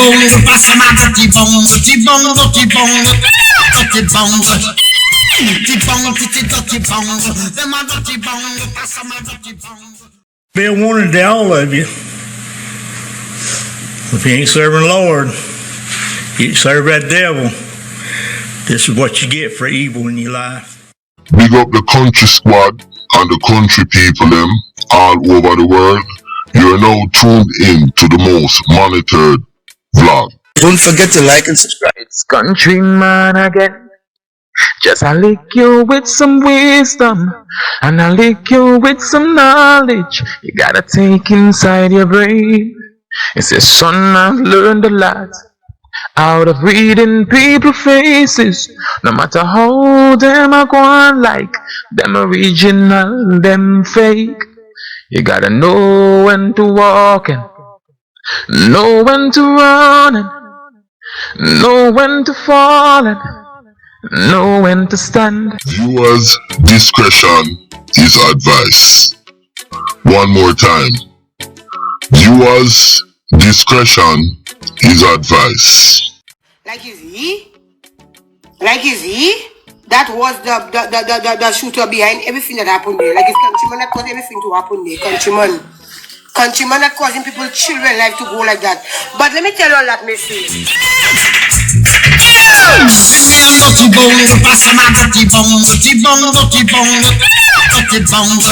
bongo, passa ma dirty bongo, dirty bongo, dirty bongo, dirty bongo. Dirty bongo, dirty bongo, them a dirty bongo, passa ma dirty bongo. Be a warning to all of you. If you ain't serving the Lord, you serve that devil. This is what you get for evil in your life. Big up the country squad and the country people them all over the world. You're now tuned in to the most monitored vlog. Don't forget to like and subscribe. It's Countryman again. Just I lick you with some wisdom, and I lick you with some knowledge. You gotta take inside your brain. It says, son, I've learned a lot out of reading people's faces. No matter how them I go on like, them original, them fake. You gotta know when to walk and know when to run and know when to fall and know when to stand. Viewers' discretion is advice. One more time. Viewers' discretion is advice. Like is he? Like is he? That was the shooter behind everything that happened there. Like it's Countryman that caused everything to happen there. Countryman that causing people's children life to go like that. But let me tell you all that, Missy. Dirty bongo, passa ma dirty bongo, dirty bongo, dirty bongo, dirty bongo.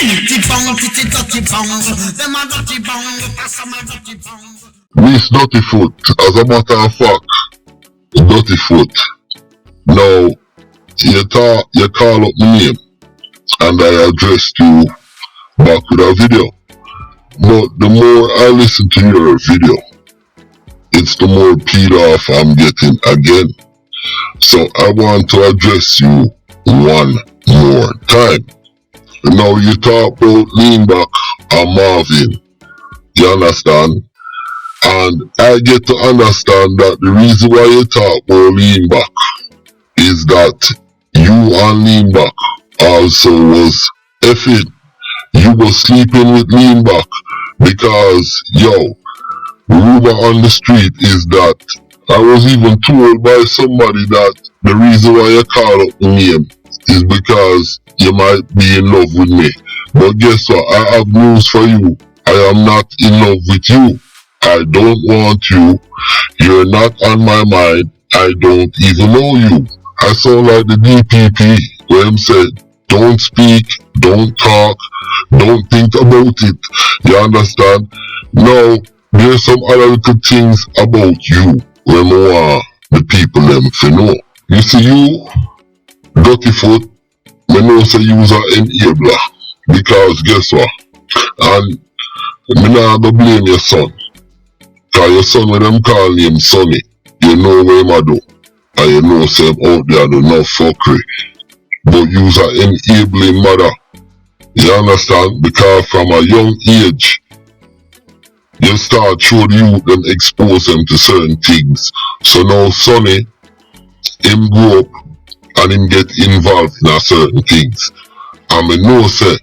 Dirty bongo, dirty bongo, them a dirty bongo, passa ma dirty bongo. Miss Duttyfoot, as a matter of fact, Duttyfoot. Now, you call up my name and I addressed you back with a video. But the more I listen to your video, it's the more peed off I'm getting again. So I want to address you one more time. Now you talk about lean back and Marvin. You understand? And I get to understand that the reason why you talk about lean back is that you and lean back also was effing. You was sleeping with lean back because, yo, rumor on the street is that I was even told by somebody that the reason why you call up my name is because you might be in love with me. But guess what? I have news for you. I am not in love with you. I don't want you. You're not on my mind. I don't even know you. I sound like the DPP where him said, don't speak, don't talk, don't think about it. You understand? Now, there's some other little things about you where more the people them to know. You see you, Duttyfoot, me know say you was an enabler. Because guess what? And me not go blame your son. Cause your son when them call him Sonny, you know where him a do. And you know say him out there do no fuckery. But you's an enabling mother. You understand? Because from a young age, you start showing you them expose them to certain things. So now Sonny, him grow up and him get involved in a certain things. And me know say,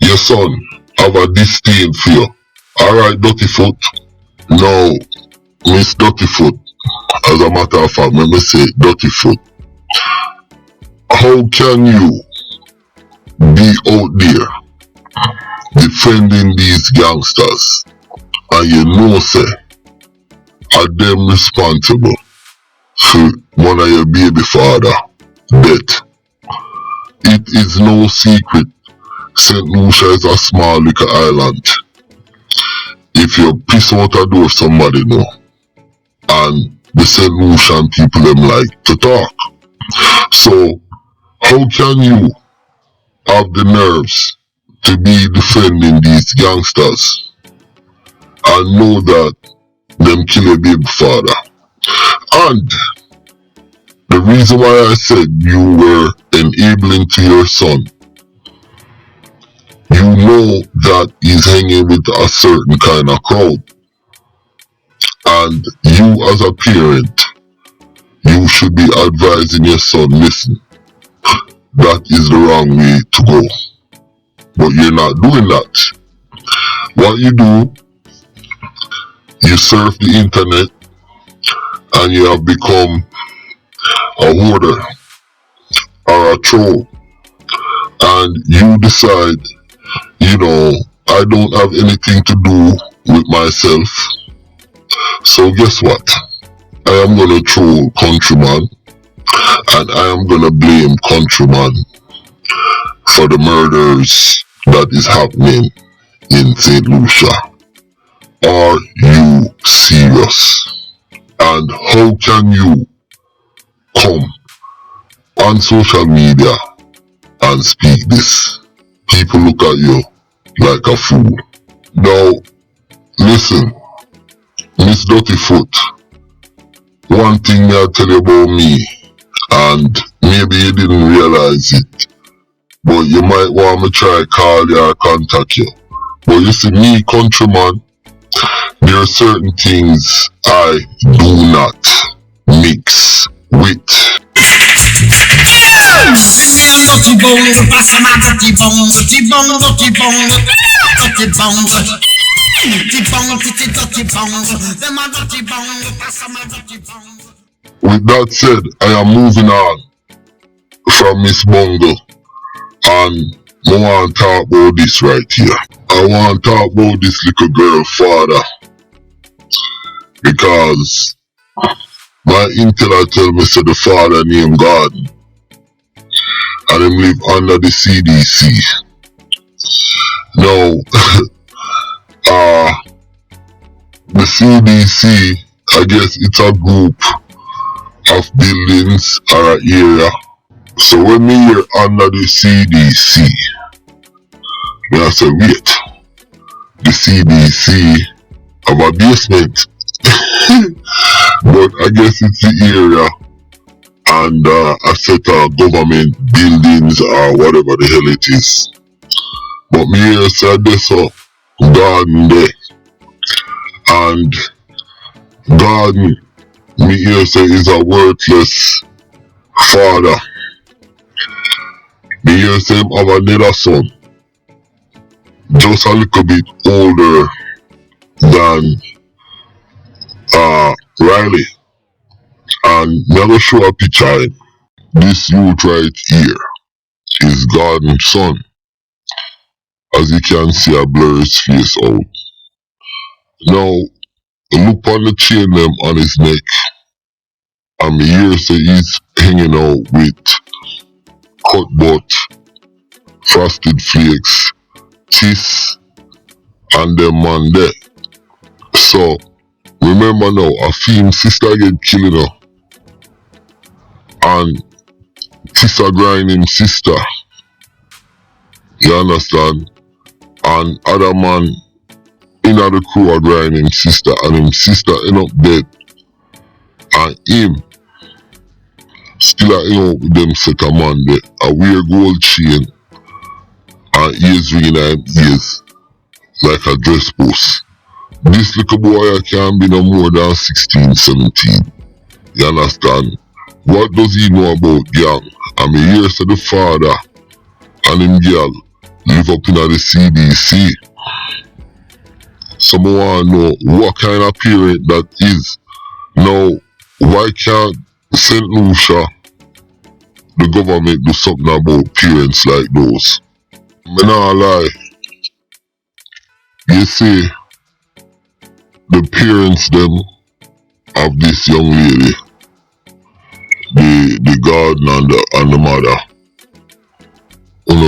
your son have a disdain for you. Alright, Duttyfoot. Now, Miss Duttyfoot, as a matter of fact, let me say Duttyfoot. How can you be out there defending these gangsters and you know say are them responsible for one of your baby father death? It is no secret St. Lucia is a small little island. If you piss out a door somebody know, and the St. Lucian people them like to talk. So how can you have the nerves to be defending these gangsters and know that them kill your baby father? And the reason why I said you were enabling to your son, you know that he's hanging with a certain kind of crowd. And you as a parent, you should be advising your son, listen, that is the wrong way to go. But you're not doing that. What you do, you surf the internet and you have become a hoarder or a troll, and you decide, I don't have anything to do with myself, so guess what? I am gonna troll Countryman, and I am gonna blame Countryman for the murders that is happening in St. Lucia. Are you serious? And how can you come on social media and speak this? People look at you like a fool. Now, listen, Miss Dutty Foot, one thing I'll tell you about me, and maybe you didn't realize it, but you might want me try call you or contact you. But you see, me, Countryman, there are certain things I do not mix with. See me a dirty bongo, pass my dirty bongo, dirty bongo, dirty bongo, dirty bongo, dirty bongo, dirty bongo, them a dirty bongo, pass my dirty bongo. With that said, I am moving on from Miss Bongo, and I want to talk about this right here. I want to talk about this little girl, Fada, because my intel tell me say the father named Garden, and him live under the CDC. Now, the CDC, I guess it's a group of buildings or an area. So when me hear under the CDC, I say, wait, the CDC have a basement. But I guess it's the area and a set of government buildings or whatever the hell it is. But me here say this garden there, and garden me here say is a worthless father. Me here say him have another son, just a little bit older than Reily, and me gonna show a picture of him. This youth right here is Garden's son. As you can see, I blur his face out. Now, look on the chain them on his neck, and me here say he's hanging out with cut butt, frosted flakes, cheese, and them man there. So, remember now, a film sister get killed now, and Tissa grind him sister. You understand? And other man in the crew are grind him sister, and him sister end up dead. And him still hang out with them set a man there. A wear gold chain and ears ringing at him ears like a dress post. This little boy can't be no more than 16, 17. You understand? What does he know about gang? And me hear say the father and him girl live up in the CDC. So I want to know what kind of parent that is. Now, why can't St. Lucia, the government, do something about parents like those? Me not lie. You see, the parents them of this young lady, the garden and the mother,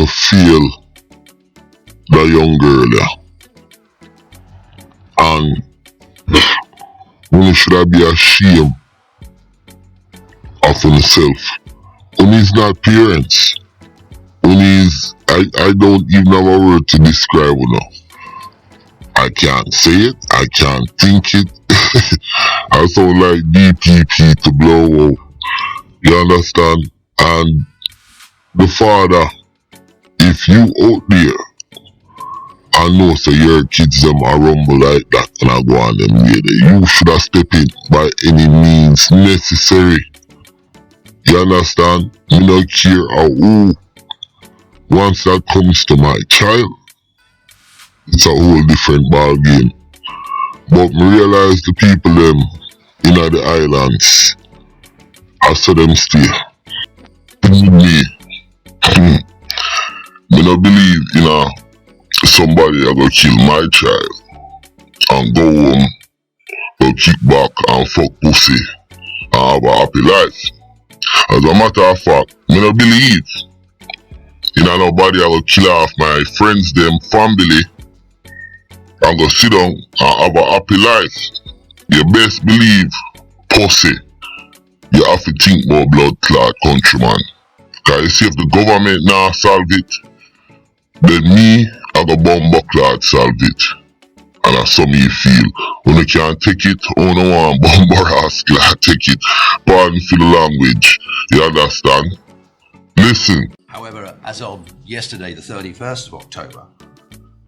feel the young girl there. And when should be ashamed of himself. When he's not parents. When he's I don't even have a word to describe enough. I can't say it, I can't think it. I sound like DPP to blow out. You understand? And the father, if you out there and know so your kids them are rumble like that and I go on them way there, you should have stepped in by any means necessary. You understand? Me not care who. Once that comes to my child, it's a whole different ball game. But me realize the people them in the islands, I saw them stay. Me, me not believe somebody I go kill my child and go home, go kick back and fuck pussy and have a happy life. As a matter of fact, me not believe nobody I go kill off my friends them family and go sit down and have a happy life. You best believe, pussy, you have to think about blood clot countryman. Cause you see if the government now solve it, then me I go bomber clot solve it. And that's how me feel. When you can't take it, when you want bomber ass clot take it. Pardon for the language. You understand? Listen. However, as of yesterday, the 31st of October,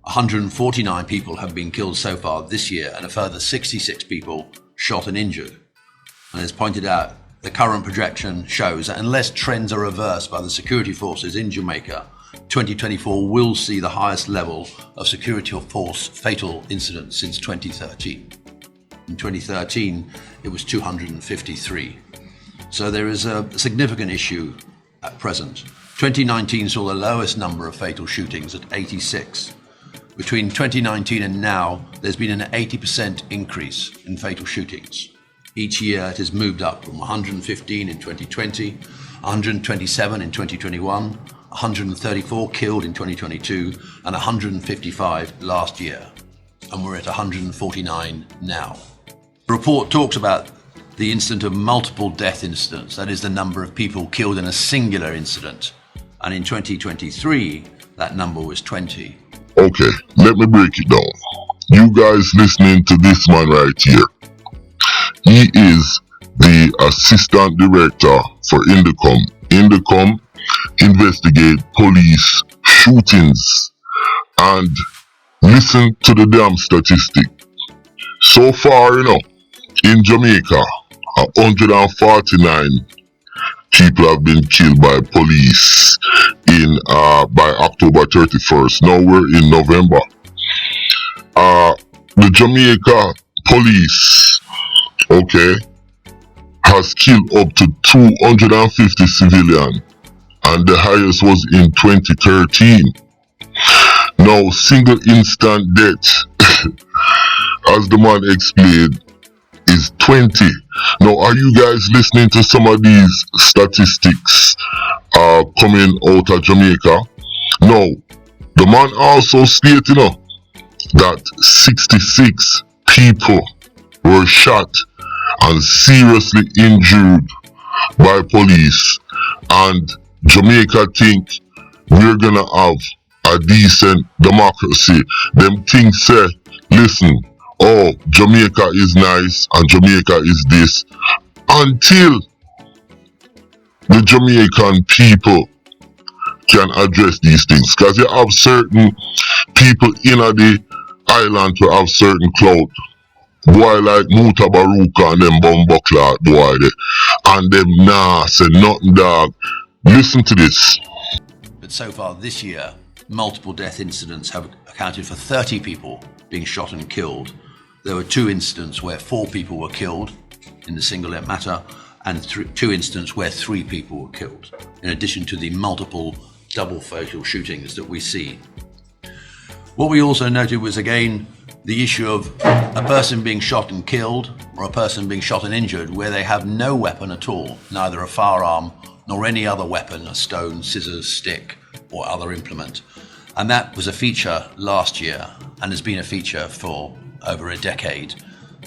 149 people have been killed so far this year and a further 66 people shot and injured. And as pointed out, the current projection shows that unless trends are reversed by the security forces in Jamaica, 2024 will see the highest level of security force fatal incidents since 2013. In 2013, it was 253. So there is a significant issue at present. 2019 saw the lowest number of fatal shootings at 86. Between 2019 and now, there's been an 80% increase in fatal shootings. Each year it has moved up from 115 in 2020, 127 in 2021, 134 killed in 2022, and 155 last year. And we're at 149 now. The report talks about the incident of multiple death incidents, that is the number of people killed in a singular incident. And in 2023, that number was 20. Okay, let me break it down. You guys listening to this man right here. He is the assistant director for INDECOM. INDECOM investigate police shootings. And listen to the damn statistic. So far, in Jamaica, 149 people have been killed by police by October 31st. Now we're in November. The Jamaica police, has killed up to 250 civilians, and the highest was in 2013. Now, single instant death, as the man explained, is 20. Now, are you guys listening to some of these statistics coming out of Jamaica? No. The man also stated that 66 people were shot and seriously injured by police, and Jamaica think we're gonna have a decent democracy. Them things say, listen, Jamaica is nice and Jamaica is this, until the Jamaican people can address these things. Because you have certain people in the island to have certain clout. Boy like Muta Baruka and them Bumbleclot boy there. And them say nothing, dog. Listen to this. But so far this year, multiple death incidents have accounted for 30 people being shot and killed. There were 2 incidents where 4 people were killed in the single matter, and 2 incidents where 3 people were killed, in addition to the multiple double fatal shootings that we see. What we also noted was, again, the issue of a person being shot and killed, or a person being shot and injured, where they have no weapon at all, neither a firearm nor any other weapon, a stone, scissors, stick, or other implement. And that was a feature last year, and has been a feature for over a decade,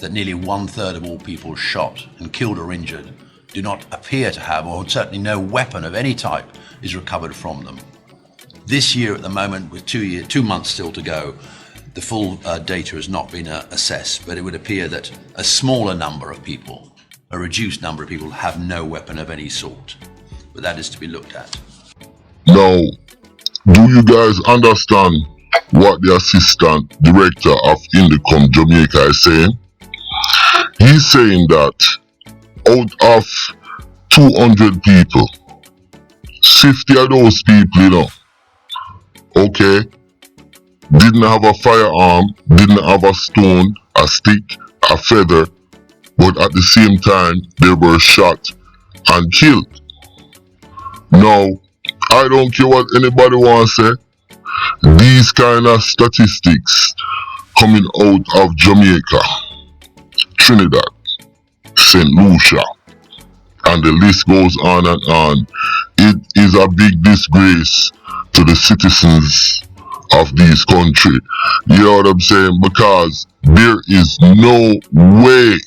that nearly 1/3 of all people shot and killed or injured do not appear to have, or certainly no weapon of any type is recovered from them. This year at the moment, with 2 months still to go, the full data has not been assessed, but it would appear that a smaller number of people, a reduced number of people, have no weapon of any sort. But that is to be looked at. Now, do you guys understand what the assistant director of INDECOM Jamaica is saying? He's saying that out of 200 people, 50 of those people, didn't have a firearm, didn't have a stone, a stick, a feather, but at the same time they were shot and killed. Now, I don't care what anybody wants to say, these kind of statistics coming out of Jamaica, Trinidad, St. Lucia, and the list goes on and on. It is a big disgrace to the citizens of this country. You know what I'm saying? Because there is no way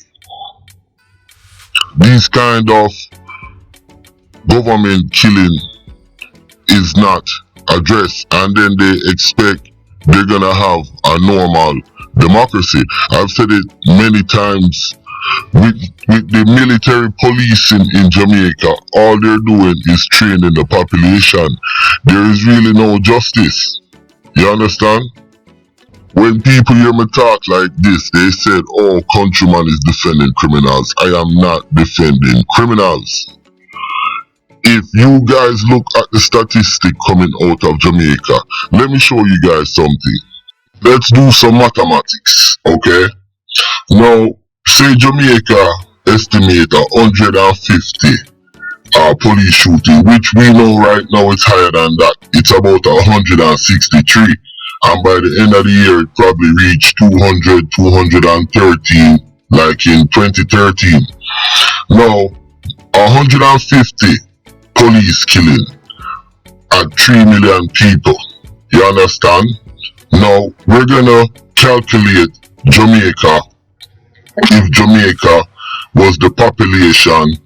this kind of government killing is not addressed, and then they expect they're gonna have a normal democracy. I've said it many times, with the military policing in Jamaica, all they're doing is training the population. There is really no justice. You understand? When people hear me talk like this, they said, oh, Countryman is defending criminals. I am not defending criminals. If you guys look at the statistic coming out of Jamaica, let me show you guys something. Let's do some mathematics, okay? Now, say Jamaica estimate 150 police shooting, which we know right now it's higher than that. It's about 163. And by the end of the year, it probably reached 200, 213, like in 2013. Now, 150 police killing at 3 million people. You understand? Now, we're gonna calculate Jamaica if Jamaica was the population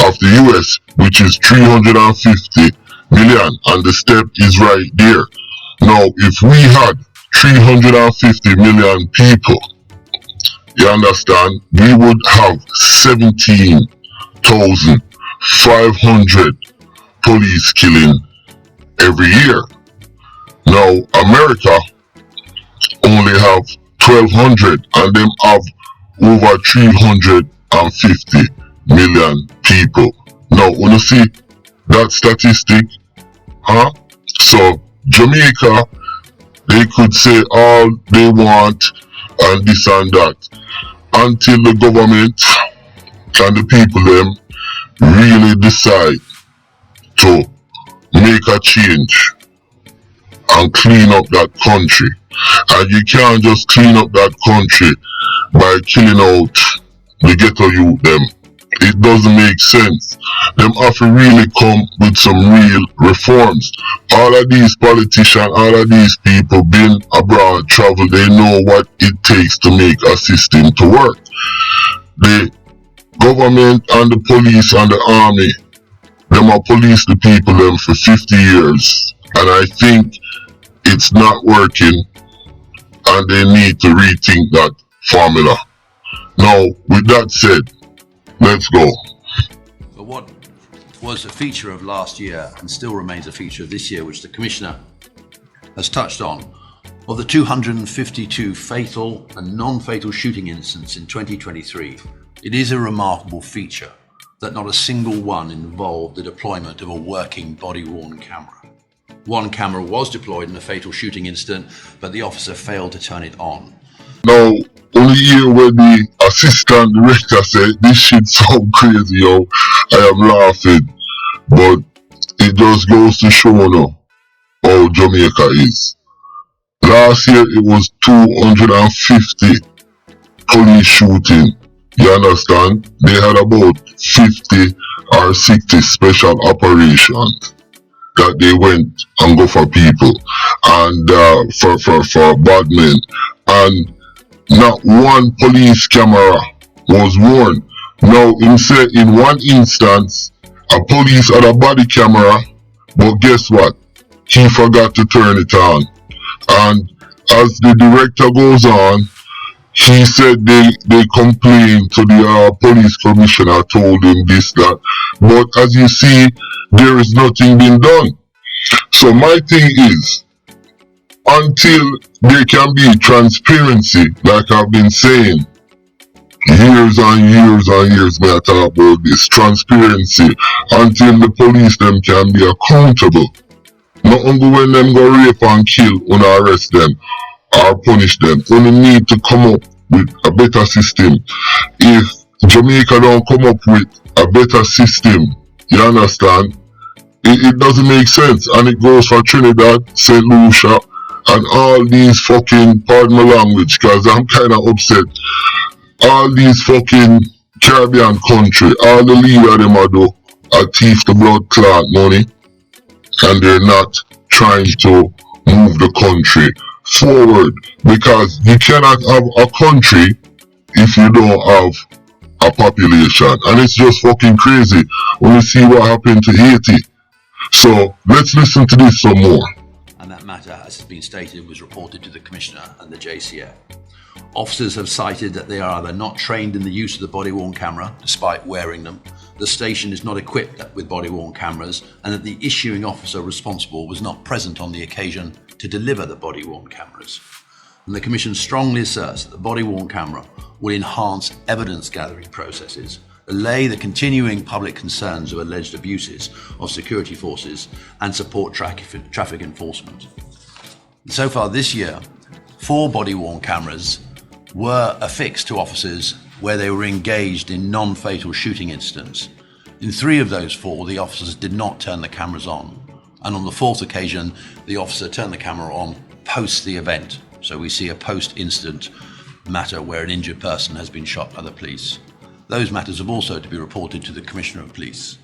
of the US, which is 350 million, and the step is right there. Now, if we had 350 million people, you understand, we would have 17,500 police killing every year. Now, America only have 1,200, and them have over 350 million people. Now, when you see that statistic, so Jamaica, they could say all they want and this and that, until the government and the people them really decide to make a change and clean up that country. And you can't just clean up that country by killing out the ghetto youth them. It doesn't make sense. Them have to really come with some real reforms. All of these politicians, all of these people been abroad, travel, they know what it takes to make a system to work. The government and the police and the army, them have policed the people them for 50 years. And I think it's not working, and they need to rethink that formula. Now, with that said, let's go. But what was a feature of last year and still remains a feature of this year, which the Commissioner has touched on, of the 252 fatal and non-fatal shooting incidents in 2023, it is a remarkable feature that not a single one involved the deployment of a working body-worn camera. One camera was deployed in a fatal shooting incident, but the officer failed to turn it on. Now, only here when the assistant director said, this shit sound crazy, yo. I am laughing. But it just goes to show now how Jamaica is. Last year it was 250 police shooting. You understand? They had about 50 or 60 special operations that they went and go for people and for bad men. And not one police camera was worn. Now, in one instance, a police had a body camera, but guess what? He forgot to turn it on. And as the director goes on, he said they complained to the police commissioner, told him this, that. But as you see, there is nothing being done. So my thing is, until there can be transparency, like I've been saying, years and years and years may I talk about this, transparency, until the police them can be accountable. Not only when them go rape and kill, when arrest them or punish them, only need to come up with a better system. If Jamaica don't come up with a better system, you understand, it doesn't make sense. And it goes for Trinidad, St. Lucia, and all these fucking, pardon my language, cause I'm kinda upset, all these fucking Caribbean country, all the leader of them are do are thief the blood clot money, and they're not trying to move the country forward, because you cannot have a country if you don't have a population. And it's just fucking crazy when you see what happened to Haiti. So let's listen to this some more. And that matter, as has been stated, was reported to the Commissioner and the JCF. Officers have cited that they are either not trained in the use of the body-worn camera, despite wearing them, the station is not equipped with body-worn cameras, and that the issuing officer responsible was not present on the occasion to deliver the body-worn cameras. And the Commission strongly asserts that the body-worn camera will enhance evidence-gathering processes, allay the continuing public concerns of alleged abuses of security forces, and support traffic enforcement. And so far this year, 4 body-worn cameras were affixed to officers where they were engaged in non-fatal shooting incidents. In 3 of those 4, the officers did not turn the cameras on. And on the 4th occasion, the officer turned the camera on post the event. So we see a post-incident matter where an injured person has been shot by the police. Those matters have also to be reported to the Commissioner of Police.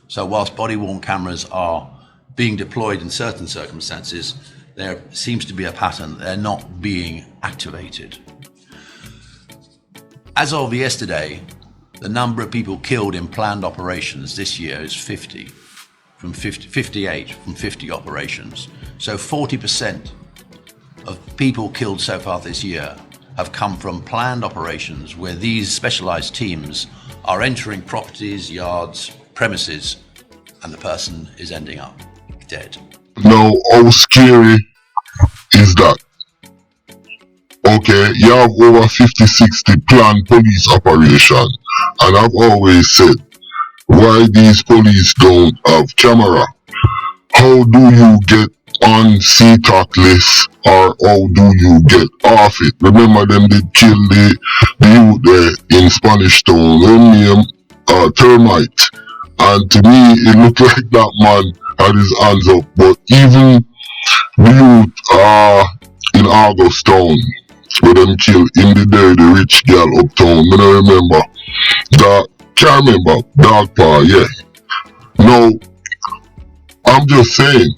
So whilst body-worn cameras are being deployed in certain circumstances, there seems to be a pattern. They're not being activated. As of yesterday, the number of people killed in planned operations this year is 58 from 50 operations. So 40% of people killed so far this year have come from planned operations where these specialized teams are entering properties, yards, premises, and the person is ending up dead. Now, how scary is that? Okay, you have over 50-60 planned police operations, and I've always said, why these police don't have camera? How do you get on CTOC list, or how do you get off it? Remember them did kill the youth there in Spanish Town, them name Termite, and to me it looked like that man had his hands up. But even the youth in August Town, where them kill in the day the rich girl uptown, I don't remember that, can't remember, dog paw, yeah. Now, I'm just saying,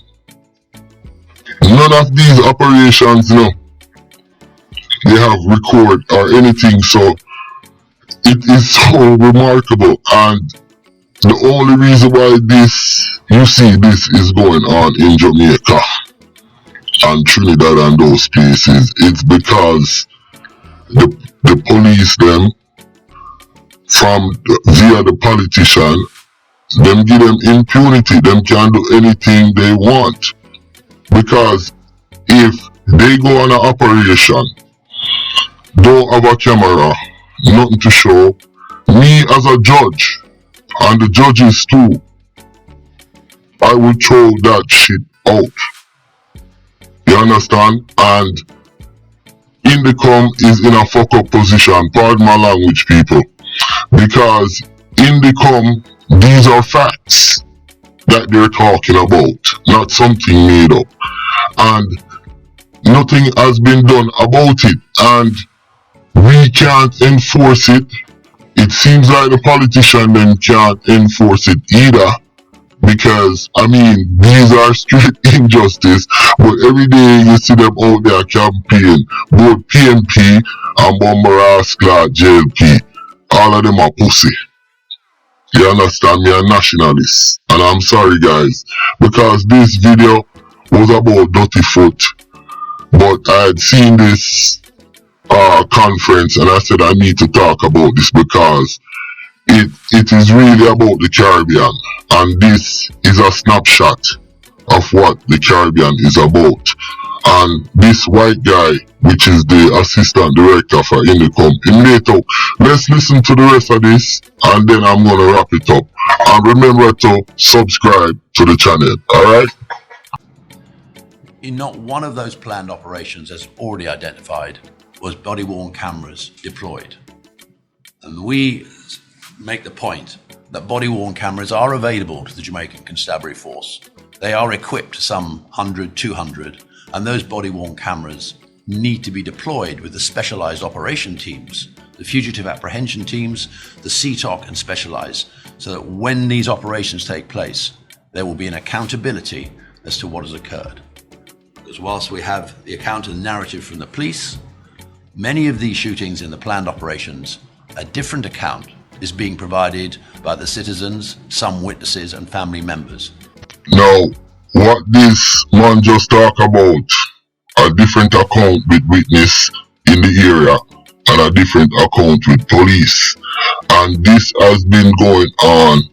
none of these operations, they have record or anything, so it is so remarkable. And the only reason why you see this is going on in Jamaica and Trinidad and those places, it's because the police them via the politician, them give them impunity, them can do anything they want. Because if they go on an operation, don't have a camera, nothing to show, me as a judge, and the judges too, I will throw that shit out. You understand? And INDECOM is in a fuck up position, pardon my language, people. Because INDECOM, these are facts that they're talking about, not something made up. And nothing has been done about it, and we can't enforce it. It seems like the politician then can't enforce it either, because I mean these are straight injustice, but every day you see them out there campaign, both PNP and Bomberas Clark JLP, all of them are pussy. You understand me? I'm nationalist, and I'm sorry guys, because this video was about Dutty foot, but I had seen this conference and I said I need to talk about this because it is really about the Caribbean, and this is a snapshot of what the Caribbean is about. And this white guy, which is the assistant director for INDECOM, in NATO. Let's listen to the rest of this and then I'm gonna wrap it up. And remember to subscribe to the channel, alright? In not one of those planned operations, as already identified, was body-worn cameras deployed. And we make the point that body-worn cameras are available to the Jamaican Constabulary Force. They are equipped to some 100, 200, and those body-worn cameras need to be deployed with the specialized operation teams, the fugitive apprehension teams, the CTOC and specialized, so that when these operations take place, there will be an accountability as to what has occurred. Because whilst we have the account and narrative from the police, many of these shootings in the planned operations, a different account is being provided by the citizens, some witnesses and family members. Now, what this man just talk about, a different account with witness in the area and a different account with police. And this has been going on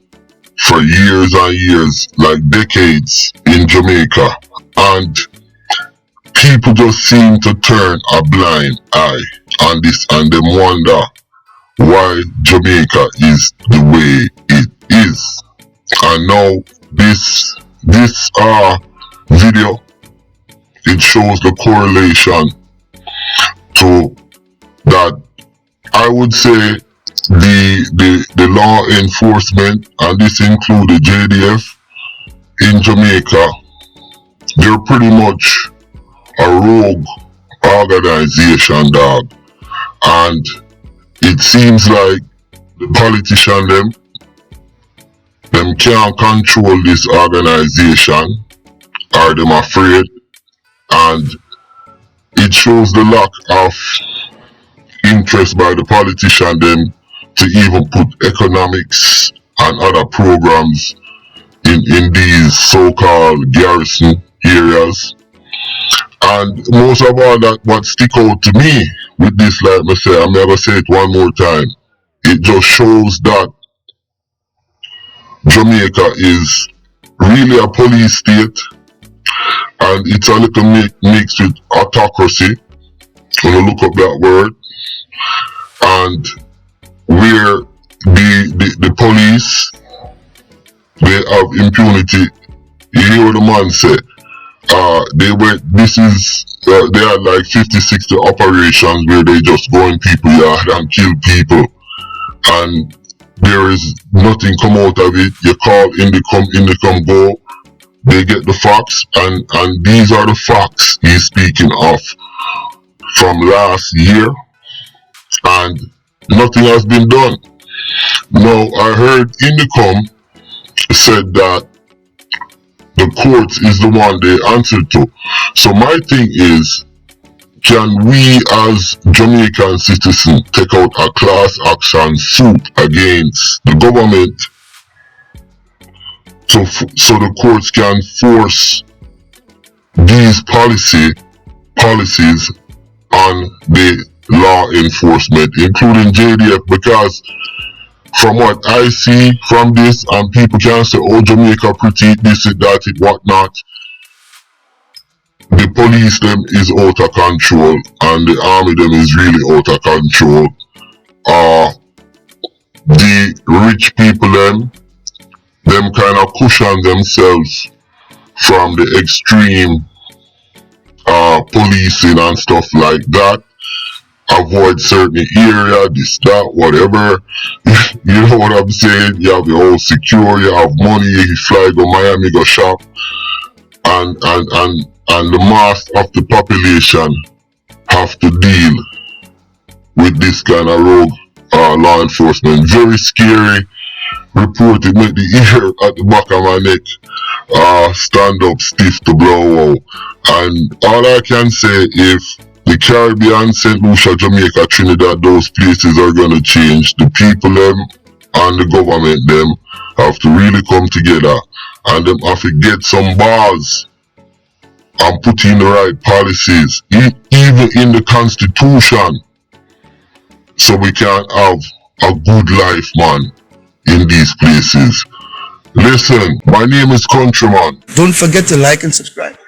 for years and years, like decades in Jamaica. And people just seem to turn a blind eye on this, and they wonder why Jamaica is the way it is. And now this video, it shows the correlation to that. I would say the law enforcement, and this includes the JDF in Jamaica, they're pretty much a rogue organization, dog. And it seems like the politician them can't control this organization, or them afraid, and it shows the lack of interest by the politician them to even put economics and other programs in these so-called garrison areas. And most of all, that what stick out to me with this, like I say, I'm never say it one more time, it just shows that Jamaica is really a police state, and it's a little mixed with autocracy, when you look up that word, and where the police, they have impunity. You hear what the man say, they had like 50, 60 operations where they just go in people's yard and kill people, and there is nothing come out of it. You call INDECOM go, they get the facts, and these are the facts he's speaking of from last year, and nothing has been done. Now, I heard INDECOM said that the courts is the one they answer to. So my thing is, can we as Jamaican citizens take out a class action suit against the government so the courts can force these policies on the law enforcement, including JDF? Because from what I see from this, and people can say, oh, Jamaica pretty, this, it, that, it, whatnot, the police them is out of control, and the army them is really out of control. The rich people them kind of cushion themselves from the extreme policing and stuff like that. Avoid certain area, this, that, whatever. You know what I'm saying? You have your own secure, you have money, you fly, go Miami, go shop, and the mass of the population have to deal with this kind of rogue law enforcement. Very scary report. It make the ear at the back of my neck stand up stiff to blow out. And all I can say, if the Caribbean, St. Lucia, Jamaica, Trinidad, those places are going to change, the people them and the government them have to really come together, and them have to get some bars and put in the right policies, even in the constitution, so we can have a good life, man, in these places. Listen, my name is Countryman. Don't forget to like and subscribe.